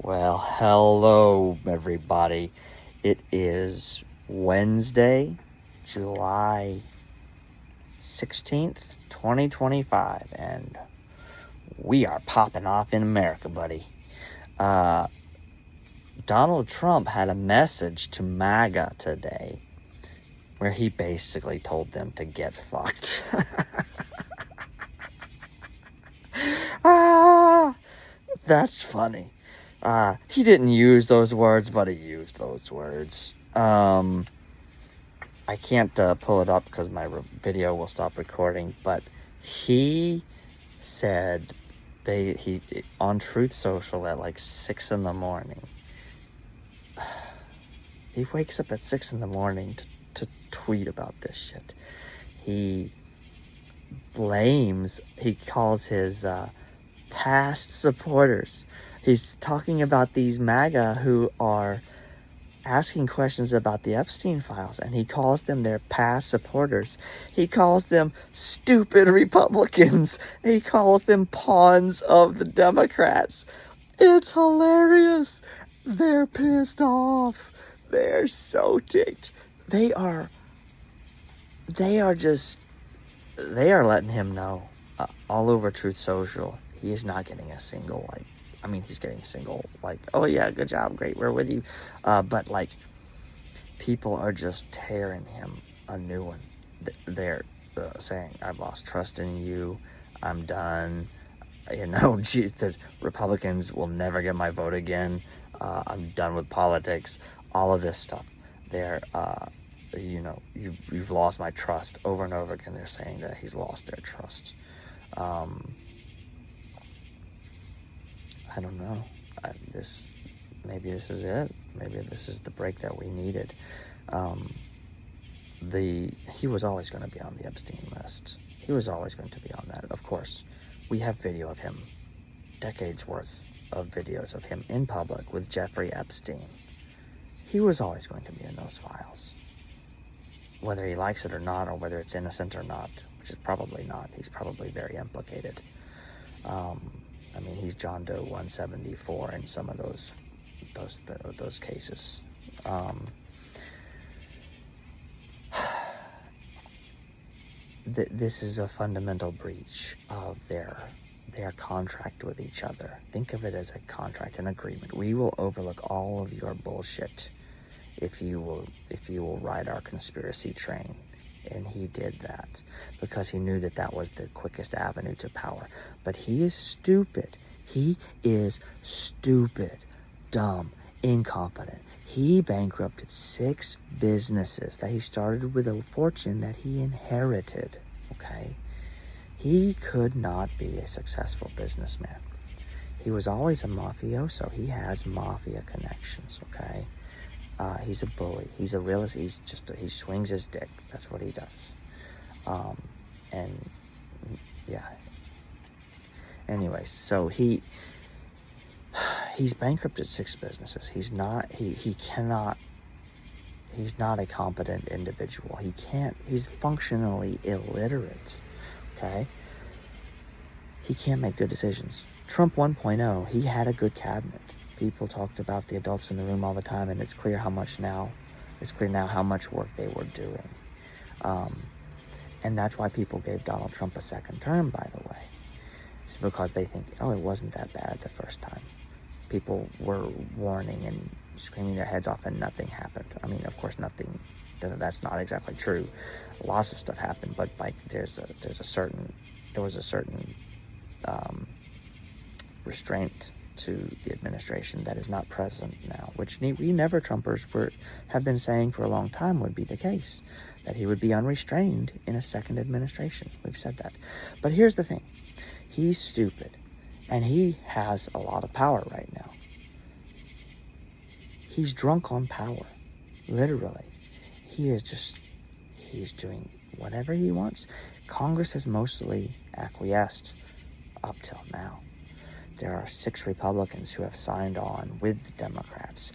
Well, hello everybody. It is Wednesday, July 16th, 2025, and we are popping off in America, buddy. Donald Trump had a message to MAGA today where he basically told them to get fucked. That's funny. He didn't use those words, but he used those words. I can't pull it up because my video will stop recording, but he said he on Truth Social at like 6 in the morning. He wakes up at 6 in the morning to tweet about this shit. He calls his past supporters. He's talking about these MAGA who are asking questions about the Epstein files, and he calls them their past supporters. He calls them stupid Republicans. He calls them pawns of the Democrats. It's hilarious. They're pissed off. They're so ticked. They are letting him know all over Truth Social. He is not getting a single like. I mean, he's getting a single, like, oh yeah, good job, great, we're with you. But, like, people are just tearing him a new one. They're saying, I've lost trust in you, I'm done. You know, the Republicans will never get my vote again. I'm done with politics. All of this stuff. They're, you know, you've lost my trust. Over and over again, they're saying that he's lost their trust. I don't know. Maybe this is it. Maybe this is the break that we needed. He was always going to be on the Epstein list. He was always going to be on that. Of course, we have video of him, decades worth of videos of him in public with Jeffrey Epstein. He was always going to be in those files. Whether he likes it or not, or whether it's innocent or not, which is probably not. He's probably very implicated. I mean, he's John Doe 174 in some of those cases. This is a fundamental breach of their contract with each other. Think of it as a contract, an agreement. We will overlook all of your bullshit if you will ride our conspiracy train. And he did that because he knew that was the quickest avenue to power. But he is stupid. He is stupid, dumb, incompetent. He bankrupted 6 businesses that he started with a fortune that he inherited, okay? He could not be a successful businessman. He was always a mafioso. He has mafia connections, okay? He's a bully. He's a realist. He swings his dick. That's what he does. And yeah. Anyways, so he's bankrupted 6 businesses. He's not a competent individual. He's functionally illiterate. Okay? He can't make good decisions. Trump 1.0, he had a good cabinet. People talked about the adults in the room all the time, and it's clear how much now how much work they were doing. And that's why people gave Donald Trump a second term, by the way. It's because they think, oh, it wasn't that bad the first time. People were warning and screaming their heads off and nothing happened. I mean, of course, that's not exactly true. Lots of stuff happened, but like there was a certain restraint to the administration that is not present now, which we never Trumpers have been saying for a long time would be the case, that he would be unrestrained in a second administration. We've said that. But here's the thing. He's stupid, and he has a lot of power right now. He's drunk on power, literally. He's doing whatever he wants. Congress has mostly acquiesced up till now. There are 6 Republicans who have signed on with the Democrats.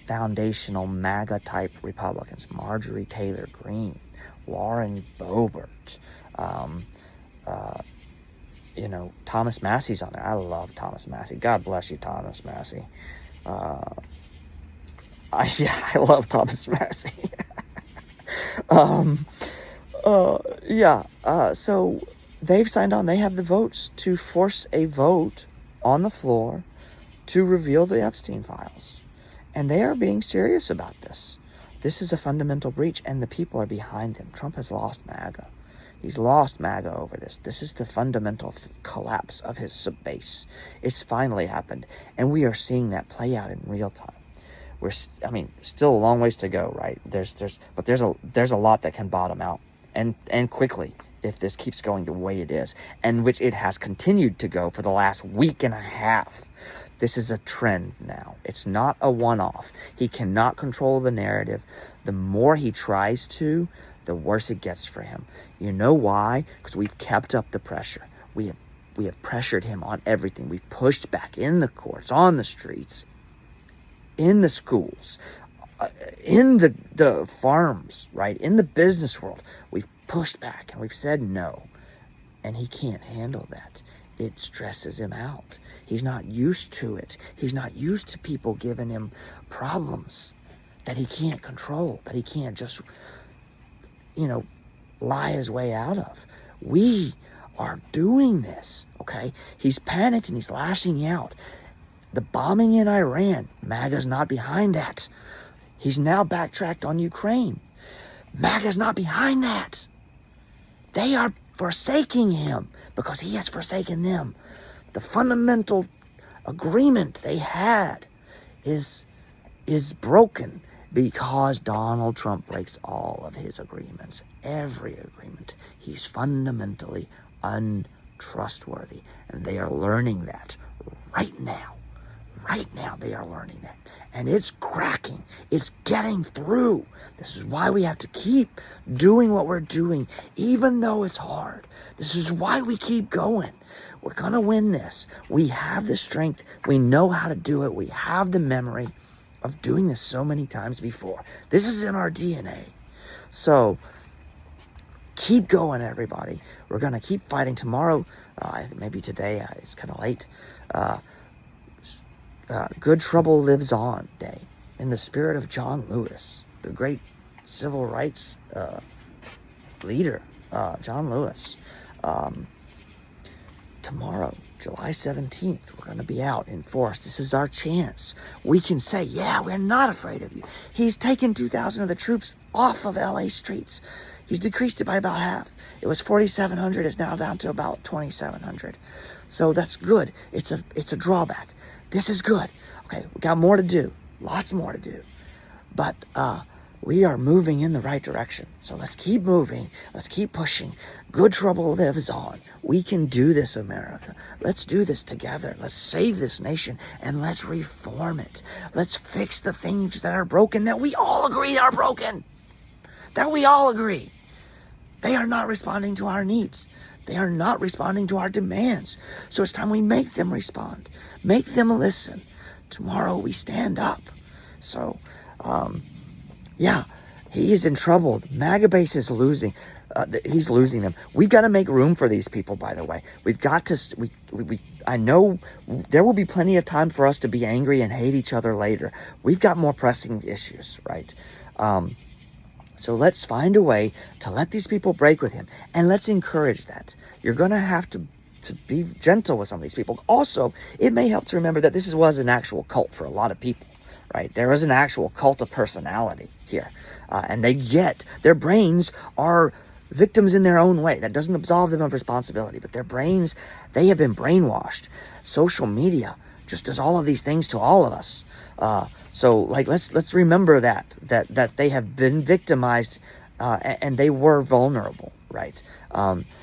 Foundational MAGA-type Republicans. Marjorie Taylor Greene, Lauren Boebert, Thomas Massey's on there. I love Thomas Massey. God bless you, Thomas Massey. I love Thomas Massey. So they've signed on. They have the votes to force a vote on the floor to reveal the Epstein files. And they are being serious about this. This is a fundamental breach, and the people are behind him. Trump has lost MAGA. He's lost MAGA over this. This is the fundamental collapse of his base. It's finally happened, and we are seeing that play out in real time. Still a long ways to go, right? But there's a lot that can bottom out, and quickly, if this keeps going the way it is, and which it has continued to go for the last week and a half. This is a trend now. It's not a one-off. He cannot control the narrative. The more he tries to, the worse it gets for him. You know why? Because we've kept up the pressure. We have pressured him on everything. We've pushed back in the courts, on the streets, in the schools, in the farms, right? In the business world. We've pushed back and we've said no. And he can't handle that. It stresses him out. He's not used to it. He's not used to people giving him problems that he can't control, that he can't just, lie his way out of. We are doing this, okay? He's panicked and he's lashing out. The bombing in Iran, MAGA's not behind that. He's now backtracked on Ukraine. MAGA's not behind that. They are forsaking him because he has forsaken them. The fundamental agreement they had is broken because Donald Trump breaks all of his agreements. Every agreement. He's fundamentally untrustworthy. And they are learning that right now. Right now they are learning that. And it's cracking. It's getting through. This is why we have to keep doing what we're doing, even though it's hard. This is why we keep going. We're going to win this. We have the strength. We know how to do it. We have the memory of doing this so many times before. This is in our DNA. So keep going, everybody. We're going to keep fighting tomorrow. Maybe today. It's kind of late. Good Trouble Lives On Day. In the spirit of John Lewis, the great civil rights leader, John Lewis. Tomorrow, July 17th, we're going to be out in force. This is our chance. We can say, yeah, we're not afraid of you. He's taken 2,000 of the troops off of LA streets. He's decreased it by about half. It was 4,700. It's now down to about 2,700. So that's good. It's a drawback. This is good. Okay, we got more to do. Lots more to do. But we are moving in the right direction. So let's keep moving. Let's keep pushing. Good Trouble lives on. We can do this, America. Let's do this together. Let's save this nation and let's reform it. Let's fix the things that are broken that we all agree are broken. That we all agree. They are not responding to our needs. They are not responding to our demands. So it's time we make them respond. Make them listen. Tomorrow we stand up. So, he is in trouble. MAGA base is losing. He's losing them. We've got to make room for these people, by the way. We've got to, I know there will be plenty of time for us to be angry and hate each other later. We've got more pressing issues, right? So let's find a way to let these people break with him. And let's encourage that. You're going to have to be gentle with some of these people. Also, it may help to remember that this was an actual cult for a lot of people, right? There is an actual cult of personality here. And their brains are victims in their own way. That doesn't absolve them of responsibility, but their brains, they have been brainwashed. Social media just does all of these things to all of us. So let's remember that they have been victimized, and they were vulnerable, right?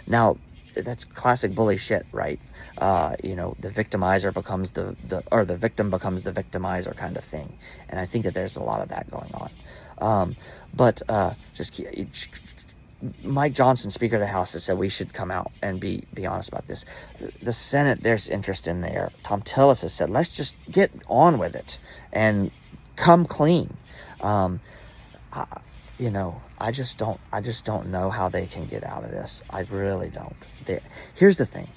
Now that's classic bully shit, right? The victimizer becomes the victim becomes the victimizer kind of thing. And I think that there's a lot of that going on. Mike Johnson, Speaker of the House, has said we should come out and be honest about this. The Senate, there's interest in there. Tom Tillis has said, let's just get on with it and come clean. I just don't know how they can get out of this. I really don't. Here's the thing.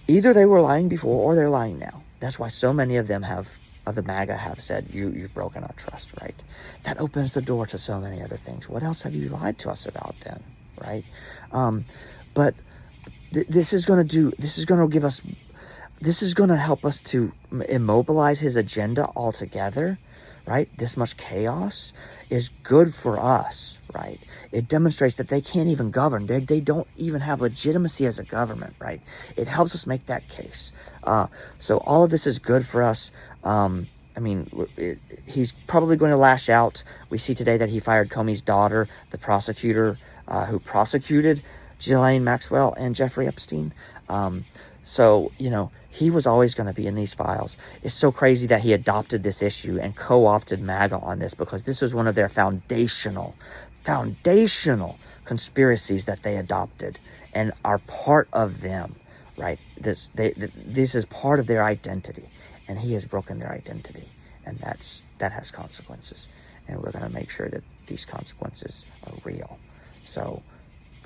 Either they were lying before or they're lying now. That's why so many of them the MAGA have said, you've broken our trust, right? That opens the door to so many other things. What else have you lied to us about then, right? But this is going to help us to immobilize his agenda altogether, right? This much chaos is good for us, right? It demonstrates that they can't even govern. They don't even have legitimacy as a government, right? It helps us make that case. So all of this is good for us. I mean, he's probably going to lash out. We see today that he fired Comey's daughter, the prosecutor who prosecuted Ghislaine Maxwell and Jeffrey Epstein. So, you know, he was always going to be in these files. It's so crazy that he adopted this issue and co-opted MAGA on this, because this was one of their foundational conspiracies that they adopted and are part of them, right? This is part of their identity, and he has broken their identity, and that has consequences, and we're going to make sure that these consequences are real. So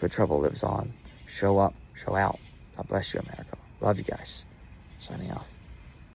Good Trouble lives on. Show up, show out. God bless you, America. Love you guys. Signing off.